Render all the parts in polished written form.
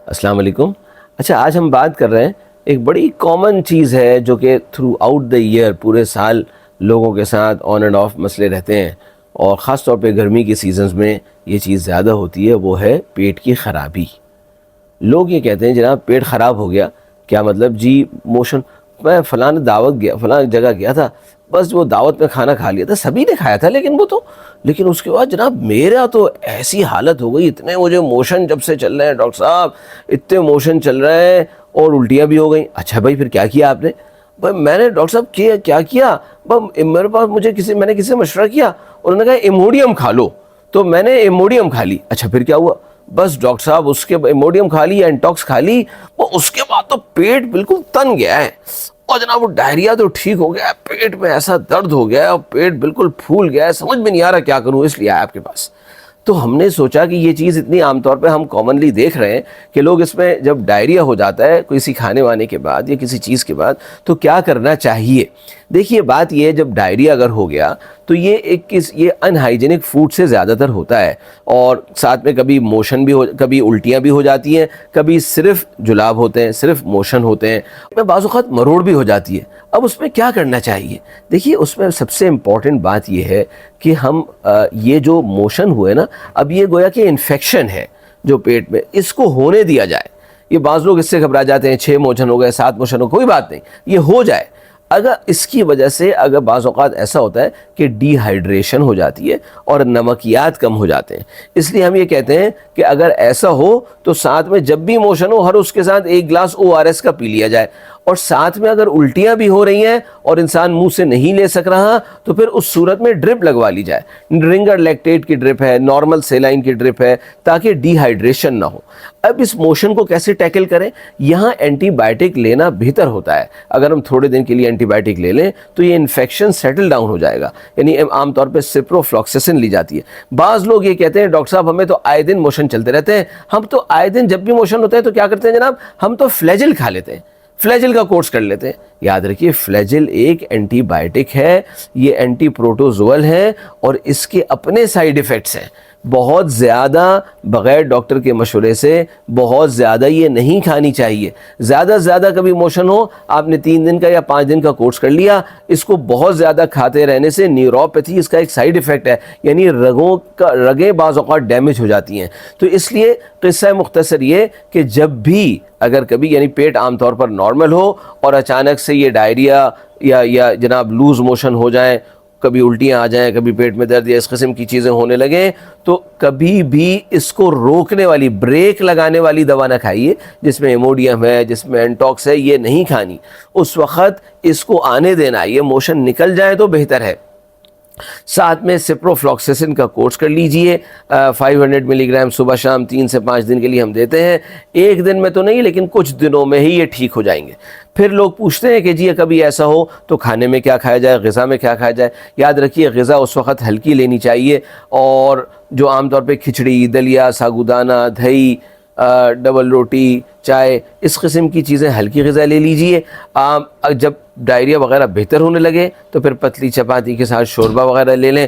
السلام علیکم. اچھا، آج ہم بات کر رہے ہیں ایک بڑی کامن چیز ہے جو کہ تھرو آؤٹ دا ایئر پورے سال لوگوں کے ساتھ آن اینڈ آف مسئلے رہتے ہیں، اور خاص طور پہ گرمی کے سیزنز میں یہ چیز زیادہ ہوتی ہے، وہ ہے پیٹ کی خرابی. لوگ یہ کہتے ہیں جناب پیٹ خراب ہو گیا. کیا مطلب جی؟ موشن. میں فلاں دعوت گیا، فلاں جگہ گیا تھا، بس وہ دعوت میں کھانا کھا لیا تھا، سبھی نے کھایا تھا، لیکن اس کے بعد جناب میرا تو ایسی حالت ہو گئی، اتنے مجھے موشن جب سے چل رہے ہیں ڈاکٹر صاحب، اتنے موشن چل رہے ہیں اور الٹیاں بھی ہو گئیں. اچھا بھائی، پھر کیا کیا آپ نے؟ بھائی میں نے ڈاکٹر صاحب کیا کیا؟ میرے پاس میں نے کسی سے مشورہ کیا، انہوں نے کہا ایموڈیم کھا لو، تو میں نے ایموڈیم کھا لی. اچھا پھر کیا ہوا؟ بس ڈاکٹر صاحب اس کے ایموڈیم کھا لی، اینٹاکس کھا لی، اور اس کے بعد تو پیٹ بالکل تن گیا ہے، اور جناب وہ ڈائریا تو ٹھیک ہو گیا ہے، پیٹ میں ایسا درد ہو گیا ہے اور پیٹ بالکل پھول گیا ہے، سمجھ میں نہیں آ رہا کیا کروں، اس لیے آیا آپ کے پاس. تو ہم نے سوچا کہ یہ چیز اتنی عام طور پہ ہم کامنلی دیکھ رہے ہیں کہ لوگ اس میں جب ڈائریا ہو جاتا ہے کسی کھانے وانے کے بعد یا کسی چیز کے بعد تو کیا کرنا چاہیے. دیکھیے بات یہ ہے، جب ڈائریا اگر ہو گیا تو یہ یہ ان ہائیجینک فوڈ سے زیادہ تر ہوتا ہے، اور ساتھ میں کبھی موشن بھی کبھی الٹیاں بھی ہو جاتی ہیں، کبھی صرف جلاب ہوتے ہیں، صرف موشن ہوتے ہیں، میں بعض اوقات مروڑ بھی ہو جاتی ہے. اب اس میں کیا کرنا چاہیے؟ دیکھیے اس میں سب سے امپورٹنٹ بات یہ ہے کہ ہم یہ جو موشن ہوئے نا، اب یہ گویا کہ انفیکشن ہے جو پیٹ میں، اس کو ہونے دیا جائے. یہ بعض لوگ اس سے گھبرا جاتے ہیں، 6 موشن ہو گئے، 7 موشن ہو، کوئی بات نہیں، یہ ہو جائے. اگر اس کی وجہ سے اگر بعض اوقات ایسا ہوتا ہے کہ ڈی ہائیڈریشن ہو جاتی ہے اور نمکیات کم ہو جاتے ہیں، اس لیے ہم یہ کہتے ہیں کہ اگر ایسا ہو تو ساتھ میں جب بھی موشن ہو ہر اس کے ساتھ 1 گلاس ORS کا پی لیا جائے. اور ساتھ میں اگر الٹیاں بھی ہو رہی ہیں اور انسان منہ سے نہیں لے سک رہا تو پھر اس صورت میں ڈرپ لگوا لی جائے. رنگر لیکٹیٹ کی ڈرپ ہے، نارمل سیلائن کی ڈرپ ہے، تاکہ ڈی ہائیڈریشن نہ ہو. اب اس موشن کو کیسے ٹیکل کریں؟ یہاں اینٹی بائیوٹک لینا بہتر ہوتا ہے. اگر ہم تھوڑے دن کے لیے اینٹی بائیوٹک لے لیں تو یہ انفیکشن سیٹل ڈاؤن ہو جائے گا. یعنی عام طور پہ سپروفلوکسیسن لی جاتی ہے. بعض لوگ یہ کہتے ہیں ڈاکٹر صاحب ہمیں تو آئے دن موشن چلتے رہتے ہیں، ہم تو آئے دن جب بھی موشن ہوتے ہیں تو کیا کرتے ہیں جناب؟ ہم تو فلیجل کھا لیتے ہیں، فلیجل کا کورس کر لیتے ہیں. یاد رکھیے فلیجل ایک اینٹی بائیوٹک ہے، یہ اینٹی پروٹوزول ہے، اور اس کے اپنے سائیڈ ایفیکٹس ہیں. بہت زیادہ بغیر ڈاکٹر کے مشورے سے بہت زیادہ یہ نہیں کھانی چاہیے. زیادہ سے زیادہ کبھی موشن ہو، آپ نے 3 دن کا یا 5 دن کا کورس کر لیا، اس کو بہت زیادہ کھاتے رہنے سے نیوروپیتھی اس کا ایک سائیڈ ایفیکٹ ہے، یعنی رگیں بعض اوقات ڈیمیج ہو جاتی ہیں. تو اس لیے قصہ مختصر یہ کہ جب بھی اگر کبھی یعنی پیٹ عام طور پر نارمل ہو اور اچانک سے یہ ڈائریا یا جناب لوز موشن ہو جائیں، کبھی الٹیاں آ جائیں، کبھی پیٹ میں درد یا اس قسم کی چیزیں ہونے لگیں، تو کبھی بھی اس کو روکنے والی، بریک لگانے والی دوا نہ کھائیے جس میں ایموڈیم ہے، جس میں اینٹاکس ہے، یہ نہیں کھانی. اس وقت اس کو آنے دینا، یہ موشن نکل جائے تو بہتر ہے. ساتھ میں سپروفلوکسیسن کا کورس کر لیجئے، 500 ملی گرام صبح شام 3 سے 5 دن کے لیے ہم دیتے ہیں. ایک دن میں تو نہیں، لیکن کچھ دنوں میں ہی یہ ٹھیک ہو جائیں گے. پھر لوگ پوچھتے ہیں کہ جی کبھی ایسا ہو تو کھانے میں کیا کھایا جائے، غذا میں کیا کھایا جائے. یاد رکھیے غذا اس وقت ہلکی لینی چاہیے، اور جو عام طور پہ کھچڑی، دلیا، ساگودانہ، دہی، ڈبل روٹی، چائے، اس قسم کی چیزیں ہلکی غذا لے لیجئے. جب ڈائریا وغیرہ بہتر ہونے لگے تو پھر پتلی چپاتی کے ساتھ شوربہ وغیرہ لے لیں.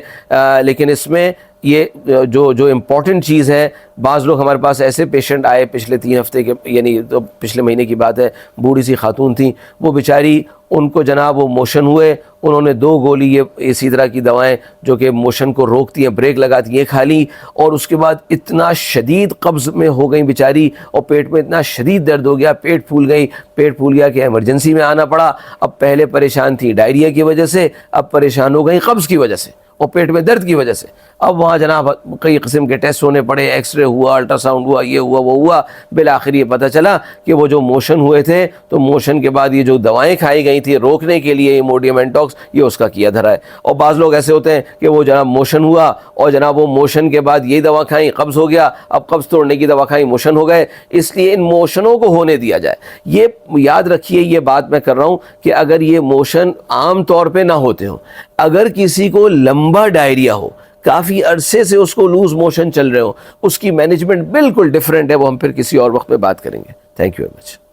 لیکن اس میں یہ جو امپورٹنٹ چیز ہے، بعض لوگ ہمارے پاس ایسے پیشنٹ آئے پچھلے 3 ہفتے کے، یعنی تو پچھلے مہینے کی بات ہے، بوڑھی سی خاتون تھیں، وہ بیچاری، ان کو جناب وہ موشن ہوئے، انہوں نے 2 گولی یہ اسی طرح کی دوائیں جو کہ موشن کو روکتی ہیں، بریک لگاتی ہیں، کھا لی، اور اس کے بعد اتنا شدید قبض میں ہو گئی بیچاری، اور پیٹ میں اتنا شدید درد ہو گیا، پیٹ پھول گیا کہ ایمرجنسی میں آنا پڑا. اب پہلے پریشان تھی ڈائریا کی وجہ سے، اب پریشان ہو گئی قبض کی وجہ سے اور پیٹ میں درد کی وجہ سے. اب وہاں جناب کئی قسم کے ٹیسٹ ہونے پڑے، ایکس رے ہوا، الٹرا ساؤنڈ ہوا، یہ ہوا وہ ہوا. بالآخر یہ پتہ چلا کہ وہ جو موشن ہوئے تھے تو موشن کے بعد یہ جو دوائیں کھائی گئی تھی روکنے کے لیے، ایموڈیم، اینٹاکس، یہ اس کا کیا دھرا ہے. اور بعض لوگ ایسے ہوتے ہیں کہ وہ جناب موشن ہوا اور جناب وہ موشن کے بعد یہ دوا کھائیں، قبض ہو گیا، اب قبض توڑنے کی دوا کھائیں، موشن ہو گئے. اس لیے ان موشنوں کو ہونے دیا جائے. یہ یاد رکھیے، یہ بات میں کر رہا ہوں کہ اگر یہ موشن عام طور پہ نہ ہوتے ہوں، اگر کسی کو لمبا ڈائریا ہو، کافی عرصے سے اس کو لوز موشن چل رہے ہوں، اس کی مینجمنٹ بالکل ڈیفرنٹ ہے، وہ ہم پھر کسی اور وقت میں بات کریں گے. Thank you very much.